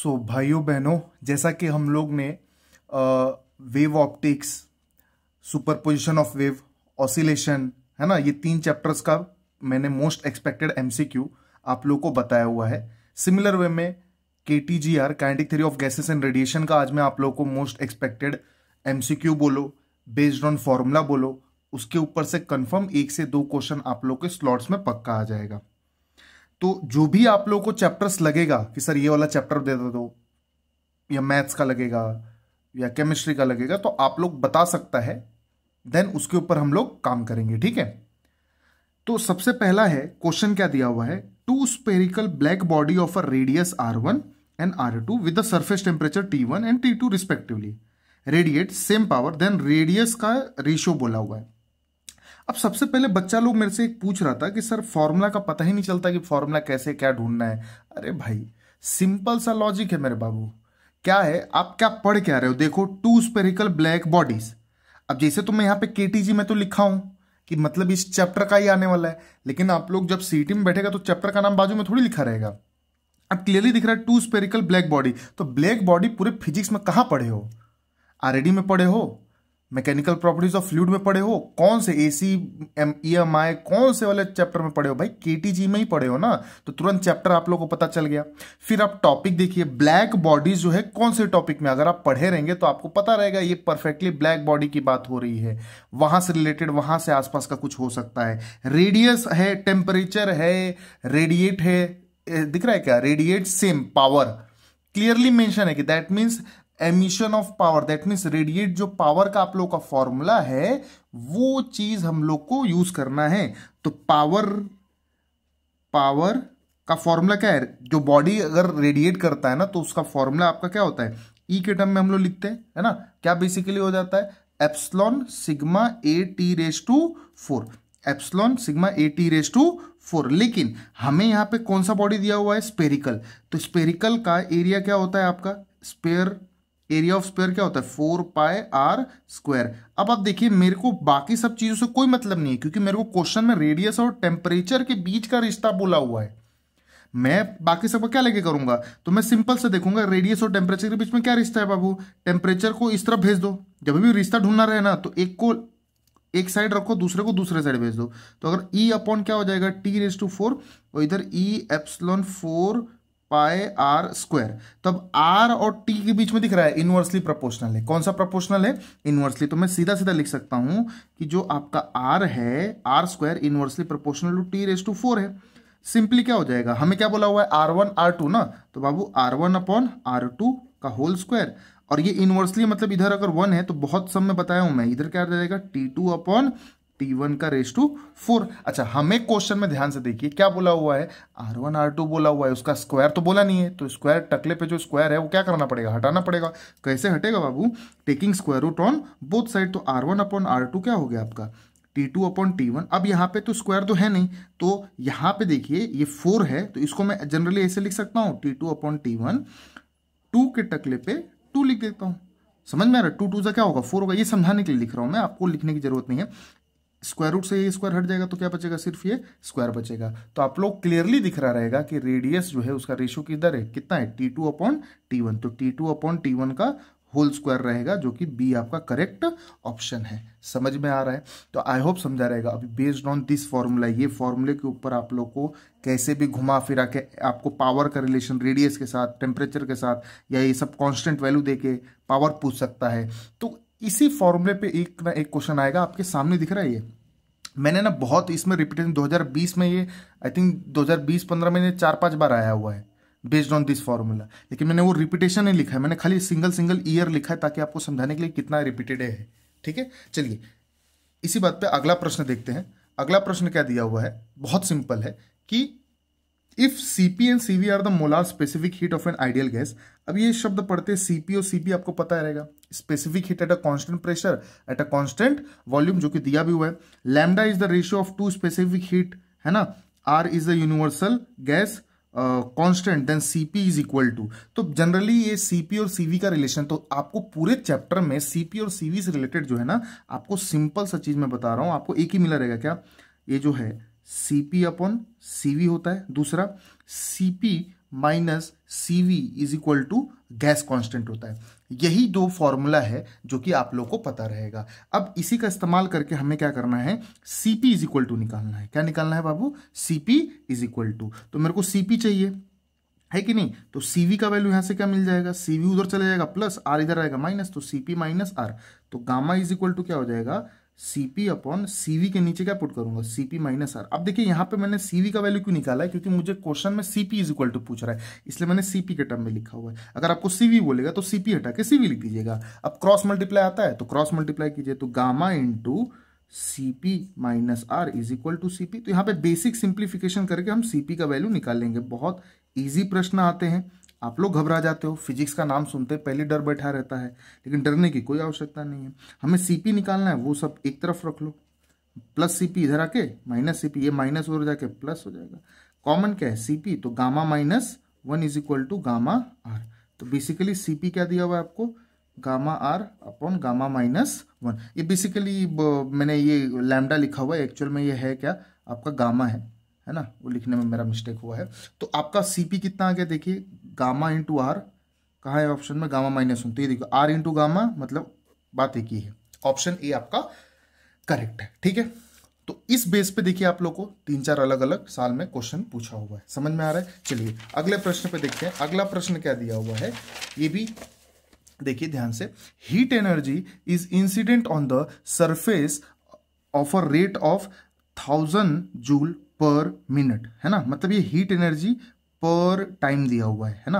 भाइयों बहनों, जैसा कि हम लोग ने wave optics, superposition of wave, oscillation, है ना, ये 3 चैप्टर्स का मैंने मोस्ट एक्सपेक्टेड एमसीक्यू आप लोग को बताया हुआ है। सिमिलर वे में KTGR, kinetic theory of gases and radiation का आज मैं आप लोग को मोस्ट एक्सपेक्टेड एमसीक्यू बोलो, बेस्ड ऑन फॉर्मूला बोलो, उसके ऊपर से कंफर्म 1 से 2 क्वेश्चन आप लोग के स्लॉट्स में पक्का आ जाएगा। तो जो भी आप लोगों को चैप्टर्स लगेगा कि सर ये वाला चैप्टर दे दो, या मैथ्स का लगेगा या केमिस्ट्री का लगेगा, तो आप लोग बता सकता है, देन उसके ऊपर हम लोग काम करेंगे। ठीक है, तो सबसे पहला है क्वेश्चन, क्या दिया हुआ है, 2 spherical black body of a radius r1 and r2 with the surface temperature T1 and T2 respectively radiate same power, then radius का रेशियो बोला हुआ है। अब सबसे पहले बच्चा लोग मेरे से एक पूछ रहा था कि सर फॉर्मूला का पता ही नहीं चलता कि फॉर्मूला कैसे क्या ढूंढना है। अरे भाई, सिंपल सा लॉजिक है मेरे बाबू। क्या है, आप क्या पढ़ के आ रहे हो? देखो, 2 स्पेरिकल ब्लैक बॉडीज। अब जैसे तो मैं यहाँ पे केटीजी में तो लिखा हूं कि मतलब इस चैप्टर का ही आने वाला है, लेकिन आप लोग जब सीटी में बैठेगा तो चैप्टर का नाम बाजू में थोड़ी लिखा रहेगा। अब क्लियरली दिख रहा है 2 स्पेरिकल ब्लैक बॉडी। तो ब्लैक बॉडी पूरे फिजिक्स में कहां पढ़े हो? आरएडी में पढ़े हो, मैकेनिकल प्रॉपर्टीज ऑफ फ्लूइड में पढ़े हो, कौन से एसी ईएमआई कौन से वाले चैप्टर में पढ़े हो? भाई केटीजी में ही पढ़े हो ना, तो तुरंत चैप्टर आप लोगों को पता चल गया। फिर आप टॉपिक देखिए, ब्लैक बॉडीज जो है कौन से टॉपिक में अगर आप पढ़े रहेंगे तो आपको पता रहेगा ये परफेक्टली ब्लैक बॉडी की बात हो रही है, वहां से रिलेटेड, वहां से आसपास का कुछ हो सकता है। रेडियस है, टेम्परेचर है, रेडिएट है, दिख रहा है क्या? Radiate same power, clearly mention है कि that means emission of power, that means radiate जो पावर का आप लोग का फॉर्मूला है वो चीज हम लोग को यूज करना है। तो पावर का फॉर्मूला क्या है? जो बॉडी अगर रेडिएट करता है ना तो उसका फॉर्मूला आपका क्या होता है? ई के टर्म में हम लोग लिखते हैं, है ना। क्या बेसिकली हो जाता है? Epsilon sigma A T raise to 4, epsilon sigma A T raise to 4। लेकिन हमें यहां पे कौन सा बॉडी दिया हुआ है? स्पेरिकल। तो स्पेरिकल का एरिया क्या होता है आपका? स्पेयर, एरिया ऑफ स्क्वायर क्या होता है? 4 पाई आर स्क्वायर। अब आप देखिए, मेरे को बाकी सब चीजों से कोई मतलब नहीं है, क्योंकि मेरे को क्वेश्चन में रेडियस और टेम्परेचर के बीच का रिश्ता बोला हुआ है। मैं बाकी सब क्या लेके करूंगा? तो मैं सिंपल से देखूंगा रेडियस और टेम्परेचर के बीच में क्या रिश्ता है बाबू। टेम्परेचर को इस तरफ भेज दो, जब भी रिश्ता ढूंढना रहे ना तो एक को एक साइड रखो, दूसरे को दूसरे साइड भेज दो। तो अगर ई अपॉन क्या हो जाएगा? टी रेज टू 4, और इधर ई एप्सिलॉन 4 पाई आर स्क्वायर। तो अब आर और टी के बीच में दिख रहा है इनवर्सली प्रोपोर्शनल है। कौन सा प्रोपोर्शनल है? इनवर्सली। तो मैं सीधा सीधा लिख सकता हूं कि जो आपका आर है, R square inversely proportional to T raise to 4 है। सिंपली क्या हो जाएगा? हमें क्या बोला हुआ है? R1 R2 ना, तो बाबू R1 अपॉन R2 का होल स्क्वायर, और ये इनवर्सली मतलब इधर अगर 1 है तो बहुत सब में बताया हूं मैं, इधर क्या रहेगा? T2 अपॉन T1 का रेज टू 4। अच्छा, हमें क्वेश्चन में ध्यान से देखिए क्या बोला हुआ है? R1 R2 बोला हुआ है, उसका स्क्वायर तो बोला नहीं है, तो स्क्वायर टकले पे जो स्क्वायर है वो क्या करना पड़ेगा? हटाना पड़ेगा। कैसे हटेगा बाबू? Taking square root on both side. तो R1 अपॉन R2 क्या हो गया आपका? T2 upon T1। अब यहाँ पे तो स्क्वायर तो है नहीं, तो यहाँ पे देखिए ये 4 है, तो इसको मैं जनरली ऐसे लिख सकता हूँ, T2 अपॉन T1, 2 के टकले पे 2 लिख देता हूँ। समझ में आ रहा है? 2 2 क्या होगा? 4 होगा। ये समझाने के लिए लिख रहा हूँ मैं, आपको लिखने की जरूरत नहीं है। स्क्वायर रूट से ये स्क्वायर हट जाएगा तो क्या बचेगा? सिर्फ ये स्क्वायर बचेगा। तो आप लोग क्लियरली दिख रहा रहेगा कि रेडियस जो है उसका रेशियो किधर है? कितना है? T2 upon T1। तो T2 अपॉन T1 का होल स्क्वायर रहेगा, जो कि बी आपका करेक्ट ऑप्शन है। समझ में आ रहा है? तो आई होप समझा रहेगा। अभी बेस्ड ऑन दिस फॉर्मूला, ये फॉर्मूले के ऊपर आप लोग को कैसे भी घुमा फिरा के आपको पावर का रिलेशन रेडियस के साथ, टेम्परेचर के साथ, या ये सब कांस्टेंट वैल्यू देके पावर पूछ सकता है। तो इसी फॉर्मूले पे एक ना एक क्वेश्चन आएगा, आपके सामने दिख रहा है। ये मैंने ना बहुत इसमें रिपीटेशन 2020 में, ये आई थिंक 2020-15 में 4-5 बार आया हुआ है बेस्ड ऑन दिस फॉर्मूला, लेकिन मैंने वो रिपीटेशन नहीं लिखा है, मैंने खाली सिंगल ईयर लिखा है ताकि आपको समझाने के लिए कितना रिपीटेड है। ठीक है, चलिए इसी बात पे अगला प्रश्न देखते हैं। अगला प्रश्न क्या दिया हुआ है? बहुत सिंपल है कि if Cp and Cv are the molar specific heat of an ideal gas. अब ये शब्द पढ़ते Cp और Cv आपको पता रहेगा, specific heat at a constant pressure at a constant volume, जो कि दिया भी हुआ है। Lambda is the ratio of 2 specific heat, है ना। R is the universal gas constant, then Cp is equal to. तो जनरली ये Cp और Cv का रिलेशन, तो आपको पूरे चैप्टर में Cp और Cv से रिलेटेड जो है ना, आपको सिंपल सा चीज मैं बता रहा हूं, आपको एक ही मिला रहेगा। क्या? ये जो है Cp अपॉन Cv होता है। दूसरा, Cp minus CV is equal to gas constant होता है। यही दो फॉर्मूला है जो कि आप लोग को पता रहेगा। अब इसी का इस्तेमाल करके हमें क्या करना है, CP इज इक्वल टू निकालना है। क्या निकालना है बाबू, CP इज इक्वल टू, तो मेरे को CP चाहिए है कि नहीं, तो CV का वैल्यू यहां से क्या मिल जाएगा, CV उधर चले जाएगा प्लस, R इधर आएगा माइनस, तो CP माइनस R, तो गामा इज इक्वल टू क्या हो जाएगा, CP अपॉन CV के नीचे क्या पुट करूंगा, CP माइनस R। अब देखिए यहाँ पे मैंने CV का वैल्यू क्यों निकाला है, क्योंकि मुझे क्वेश्चन में CP इज इक्वल टू पूछ रहा है, इसलिए मैंने CP के टर्म में लिखा हुआ है। अगर आपको CV बोलेगा तो CP हटा के CV लिख दीजिएगा। अब क्रॉस मल्टीप्लाई आता है तो क्रॉस मल्टीप्लाई कीजिए, तो gamma into CP minus R is equal to CP। तो यहाँ पे बेसिक सिंप्लीफिकेशन करके हम CP का वैल्यू निकाल लेंगे। बहुत इजी प्रश्न आते हैं, आप लोग घबरा जाते हो, फिजिक्स का नाम सुनते पहले डर बैठा रहता है, लेकिन डरने की कोई आवश्यकता नहीं है। हमें CP निकालना है, वो सब एक तरफ रख लो, प्लस CP इधर आके माइनस CP, ये माइनस और जाके प्लस हो जाएगा। कॉमन क्या है CP, तो gamma minus 1 is equal to gamma R। तो बेसिकली CP क्या दिया हुआ है आपको, gamma R upon gamma minus 1। ये बेसिकली मैंने ये लैम्डा लिखा हुआ है, एक्चुअल में ये है क्या, आपका गामा है ना, वो लिखने में मेरा मिस्टेक हुआ है। तो आपका CP कितना आ गया, देखिए गामा इंटू R, कहाँ है ऑप्शन में, गामा माइनस 1, तो ये देखो R इंटू गामा, मतलब बात एक ही है। ऑप्शन ए आपका करेक्ट है, ठीक है। तो इस बेस पे देखिए आप लोग को 3-4 अलग अलग साल में क्वेश्चन पूछा हुआ है, समझ में आ रहा है। चलिए अगले प्रश्न पे देखते हैं। अगला प्रश्न क्या दिया हुआ है, ये भी देखिए ध्यान से। Heat energy is incident on the surface of a rate of 1000 joule पर मिनट, है ना, मतलब ये हीट एनर्जी पर टाइम दिया हुआ है ना।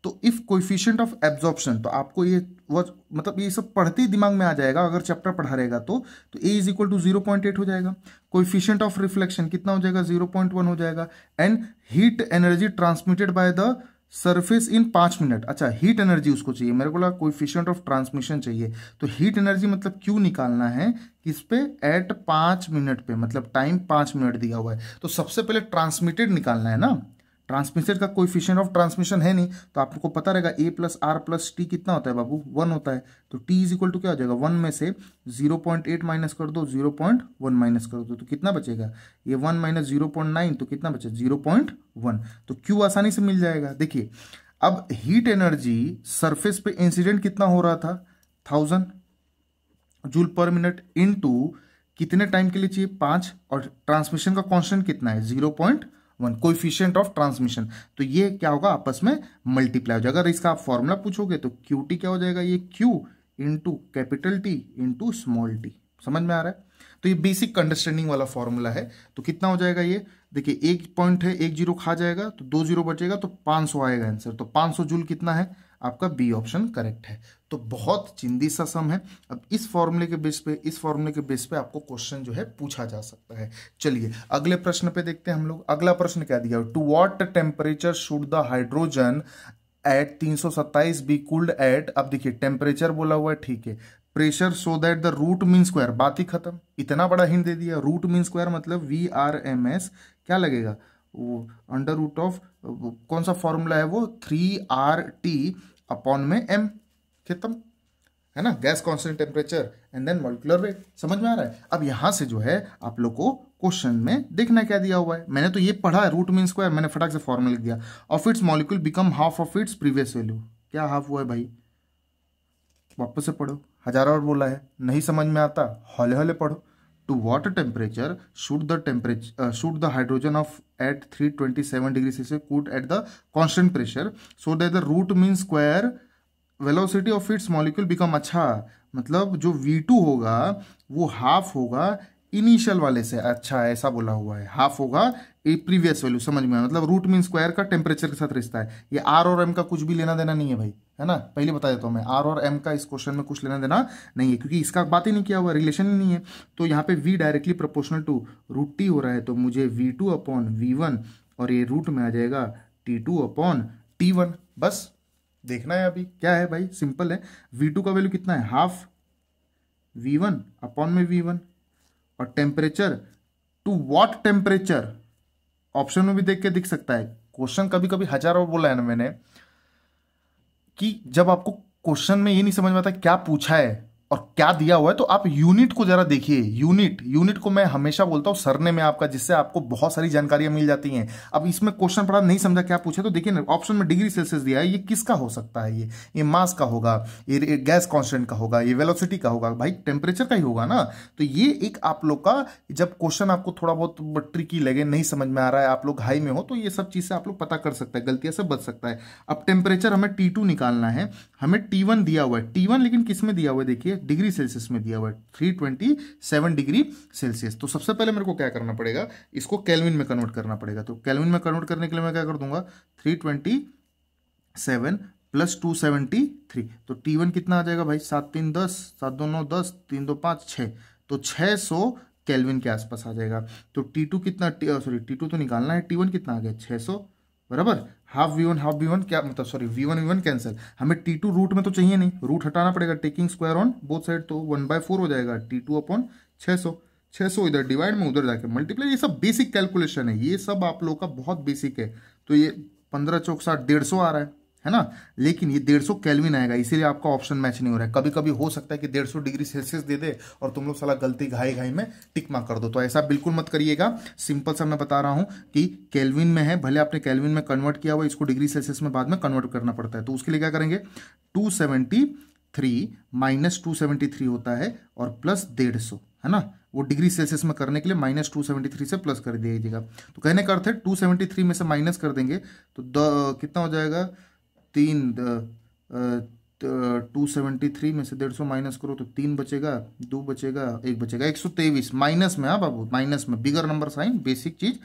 तो इफ कोएफिशिएंट ऑफ एब्जॉर्प्शन, तो आपको ये वो मतलब ये सब पढ़ते ही दिमाग में आ जाएगा, अगर चैप्टर पढ़ा रहेगा तो A इज इक्वल टू 0.8 हो जाएगा। कोएफिशिएंट ऑफ रिफ्लेक्शन कितना हो जाएगा, 0.1 हो जाएगा। And heat energy transmitted by the surface in 5 minute. अच्छा, हीट एनर्जी उसको चाहिए, मेरे को लगा कोएफिशिएंट ऑफ ट्रांसमिशन चाहिए। तो हीट एनर्जी मतलब क्यों निकालना है, किस पे, एट 5 मिनट पे, मतलब टाइम 5 मिनट दिया हुआ है। तो सबसे पहले ट्रांसमिटेड निकालना है ना, ट्रांसमिटेड का कोएफिशिएंट ऑफ ट्रांसमिशन है नहीं, तो आपको पता रहेगा A plus R plus T कितना होता है बाबू, 1 होता है। तो T इज इक्वल टू क्या हो जाएगा, 1 में से 0.8 माइनस कर दो, 0.1 माइनस कर दो, तो कितना बचेगा, ये 1 माइनस 0.9, तो कितना बचे 0.1। तो Q आसानी से मिल जाएगा। देखिए अब हीट एनर्जी सरफेस पे इंसिडेंट कितना हो रहा था, 1000 जूल पर मिनट, इनटू कितने टाइम के लिए चाहिए, 5, और ट्रांसमिशन का कांस्टेंट कितना है, 0.1, कोएफिशिएंट ऑफ ट्रांसमिशन। तो ये क्या होगा, आपस में मल्टीप्लाई हो जाएगा। अगर इसका आप फॉर्मूला पूछोगे तो QT क्या हो जाएगा, ये Q into capital T into small t। समझ में आ रहा है। तो ये बेसिक अंडरस्टैंडिंग वाला फॉर्मूला है। तो कितना हो जाएगा ये, देखिए एक पॉइंट है, एक जीरो खा जाएगा तो 2 जीरो बचेगा, तो 500 आएगा आंसर। तो 500 जूल कितना है, आपका बी ऑप्शन करेक्ट है। तो बहुत चिंदी सा सम है। अब इस फॉर्मूले के बेस पे आपको क्वेश्चन जो है पूछा जा सकता है। चलिए अगले प्रश्न पे देखते हैं हम लोग। अगला प्रश्न क्या दिया, to what temperature should the hydrogen at 327 be cooled at. अब देखिए टेम्परेचर बोला हुआ है, ठीक है, pressure so that the root mean square, बात ही खत्म। इतना बड़ा हिंट दे दिया, रूट मीन स्क्वायर मतलब VRMS क्या लगेगा, वो अंडर रूट ऑफ कौन सा फॉर्मूला है वो, 3RT अपॉन में M, खत्म, है ना। Gas constant temperature and then molecular weight. समझ में आ रहा है। अब यहां से जो है आप लोग को क्वेश्चन में देखना क्या दिया हुआ है। मैंने तो ये पढ़ा है, रूट मीन स्क्वायर, मैंने फटाक से फॉर्मूला लिख दिया। Of its molecule become half of its previous value. क्या हाफ हुआ है भाई, वापस से पढ़ो, हजारों बार बोला है, नहीं समझ में आता हौले हौले पढ़ो। To what temperature should the hydrogen of at 327 degree Celsius cooled at the constant pressure so that the root mean square velocity of its molecule become. अच्छा, मतलब जो V2 होगा वो हाफ होगा इनिशियल वाले से। अच्छा, ऐसा बोला हुआ है, हाफ होगा प्रीवियस वैल्यू। समझ में, मतलब रूट मीन स्क्वायर का टेम्परेचर के साथ रिश्ता है। ये R और M का कुछ भी लेना देना नहीं है भाई, है ना, पहले बता देता हूं मैं, R और M का इस क्वेश्चन में कुछ लेना देना नहीं है, क्योंकि इसका बात ही नहीं किया हुआ, रिलेशन ही नहीं है। तो यहाँ पे V directly proportional to root T हो रहा है, तो मुझे V2 अपॉन V1 और ये रूट में आ जाएगा T2 अपॉन T1। बस देखना है अभी क्या है भाई, सिंपल है। V2 का वैल्यू कितना है, हाफ V1 अपॉन में V1, और temperature to what temperature, option में भी देख के दिख सकता है। क्वेश्चन कभी कभी हजारों बोला है ना मैंने, कि जब आपको क्वेश्चन में ये नहीं समझ में आता क्या पूछा है, और क्या दिया हुआ है, तो आप यूनिट को जरा देखिए। यूनिट को मैं हमेशा बोलता हूँ सरने में आपका, जिससे आपको बहुत सारी जानकारियां मिल जाती हैं। अब इसमें क्वेश्चन पढ़ा नहीं समझा क्या पूछे, तो देखिए ना ऑप्शन में डिग्री सेल्सियस दिया है, ये किसका हो सकता है? ये मास का होगा, ये गैस कांस्टेंट का होगा, ये वेलोसिटी का होगा, भाई टेम्परेचर का ही होगा ना। तो ये एक आप लोग का, जब क्वेश्चन आपको थोड़ा बहुत ट्रिकी लगे, नहीं समझ में आ रहा है, आप लोग हाई में हो, तो ये सब चीज से आप लोग पता कर सकते हैं, गलतियां से बच सकता है। अब टेम्परेचर हमें T2 निकालना है, हमें T1 दिया हुआ है। T1 लेकिन किस में दिया हुआ है? देखिए डिग्री सेल्सियस में दिया हुआ है, 327 डिग्री सेल्सियस। तो सबसे पहले मेरे को क्या करना पड़ेगा, इसको केल्विन में कन्वर्ट करना पड़ेगा। तो केल्विन में कन्वर्ट करने के लिए मैं क्या कर दूंगा, 327 प्लस 273। तो T1 कितना आ जाएगा भाई, 7 3 10, 7 2 9 10, 3 2 5 6, तो 600 केल्विन के आसपास आ जाएगा। तो T2 कितना, सॉरी T2 तो निकालना है, T1 कितना आ गया 600, बराबर। हाफ V1 क्या मतलब, सॉरी V1 कैंसिल, हमें T2 रूट में तो चाहिए नहीं, रूट हटाना पड़ेगा, taking square on both side, तो 1/4 हो जाएगा T2 अपॉन 600। 600 इधर डिवाइड में, उधर जाके मल्टीप्लाई। ये सब बेसिक कैलकुलेशन है, ये सब आप लोग का बहुत बेसिक है। तो ये 15 चौक 60, 150 आ रहा है ना। लेकिन ये 150 केल्विन आएगा, इसीलिए आपका ऑप्शन मैच नहीं हो रहा है। कभी कभी हो सकता है कि 150 डिग्री सेल्सियस दे दे और तुम लोग साला गलती घाई में टिक मार्क कर दो, तो ऐसा बिल्कुल मत करिएगा। सिंपल सा मैं बता रहा हूं कि केल्विन में है, भले आपने केल्विन में कन्वर्ट किया हुआ, इसको डिग्री सेल्सियस में बाद में कन्वर्ट करना पड़ता है। तो उसके लिए क्या करेंगे, 273 माइनस 273 होता है और प्लस 150, है ना। वो डिग्री सेल्सियस में करने के लिए माइनस 273 से प्लस कर दीजिएगा। तो कहने का अर्थ है 273 में से माइनस कर देंगे तो कितना हो जाएगा, 273 में से 150 माइनस करो तो 3 बचेगा, 2 बचेगा, 1 बचेगा, 123 माइनस में। हाँ बाबू, माइनस में, बिगर नंबर साइन, बेसिक चीज।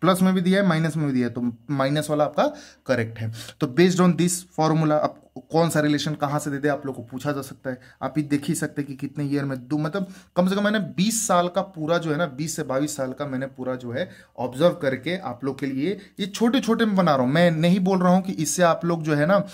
प्लस में भी दिया है, माइनस में भी दिया है, तो माइनस वाला आपका करेक्ट है। तो बेस्ड ऑन दिस फॉर्मूला, अब कौन सा रिलेशन कहाँ से दे दे आप लोग को पूछा जा सकता है। आप ही देख ही सकते हैं कि कितने ईयर में दो, मतलब कम से कम मैंने 20 साल का पूरा जो है ना, 20 से 22 साल का मैंने पूरा जो है ऑब्जर्व करके आप लोग के लिए ये छोटे छोटे में बना रहा हूँ। मैं नहीं बोल रहा हूँ कि इससे आप लोग जो है ना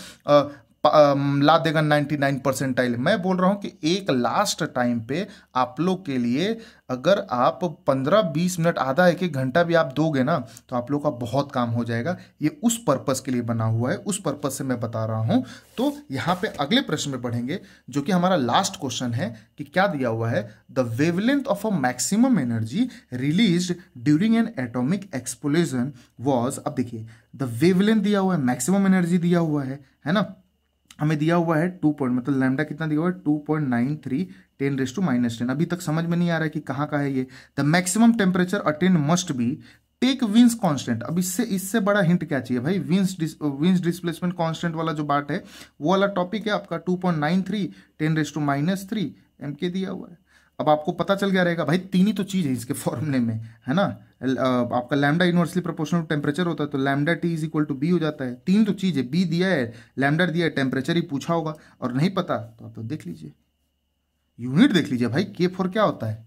ला देगा 99 परसेंटाइल। मैं बोल रहा हूं कि एक लास्ट टाइम पे आप लोग के लिए अगर आप 15-20 मिनट, आधा 1-1 घंटा भी आप दोगे ना, तो आप लोग का बहुत काम हो जाएगा। ये उस पर्पस के लिए बना हुआ है, उस पर्पस से मैं बता रहा हूं। तो यहां पे अगले प्रश्न में पढ़ेंगे, जो कि हमारा लास्ट क्वेश्चन है, कि क्या दिया हुआ है, the wavelength of a maximum energy released during an atomic explosion was. अब देखिए द वेवलेंथ दिया हुआ है, मैक्सिमम एनर्जी दिया हुआ है ना। हमें दिया हुआ है 2 पॉइंट, मतलब लैम्डा कितना दिया हुआ है, 2.93 10⁻⁻10। अभी तक समझ में नहीं आ रहा है कि कहाँ का है ये। The maximum temperature attain must be, take Wien's constant. अब इससे बड़ा हिंट क्या चाहिए भाई, विंस डिस्प्लेसमेंट कांस्टेंट वाला जो बात है, वो वाला टॉपिक है आपका। 2.93 10⁻³ MK दिया हुआ है। अब आपको पता चल गया रहेगा भाई, तीन ही तो चीज है इसके फॉर्मूले में, है ना। आपका लैम्डा इनवर्सली प्रोपोर्शनल टेम्परेचर होता है, तो lambda T is equal to b हो जाता है। तीन तो चीज है, बी दिया है, लैम्डा दिया है, टेम्परेचर ही पूछा होगा। और नहीं पता तो आप तो देख लीजिए, यूनिट देख लीजिए भाई। के फॉर क्या होता है,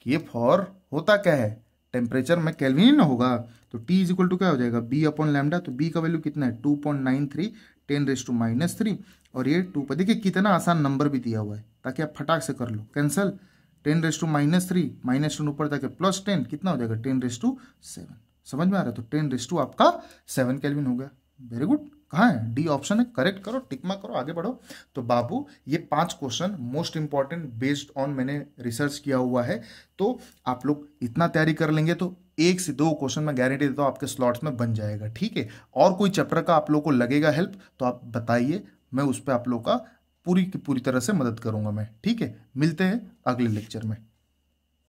के फॉर होता क्या है, टेम्परेचर में केल्विन ही ना होगा। तो T इज इक्वल टू क्या हो जाएगा, बी अपॉन लैम्डा। तो बी का वैल्यू कितना है, 2.93 10⁻³ और ये 2 पर। देखिए कितना आसान नंबर भी दिया हुआ है, ताकि आप फटाक से कर लो कैंसल। 10⁻³ -10 ऊपर जाके +10 कितना हो जाएगा, 10⁻7। समझ में आ रहा है। तो 10 आपका 7 केल्विन हो गया। Very good. कहाँ है, डी ऑप्शन है, करेक्ट करो, टिक मार्क करो, आगे बढ़ो। तो बाबू ये 5 question most important based on मैंने रिसर्च किया हुआ है। तो आप लोग इतना तैयारी कर लेंगे तो 1 से 2 क्वेश्चन मैं गारंटी देता हूँ आपके स्लॉट्स में बन जाएगा, ठीक है। और कोई चैप्टर का आप लोग को लगेगा हेल्प तो आप बताइए, मैं उस पर आप लोग का पूरी की पूरी तरह से मदद करूंगा मैं, ठीक है। मिलते हैं अगले लेक्चर में।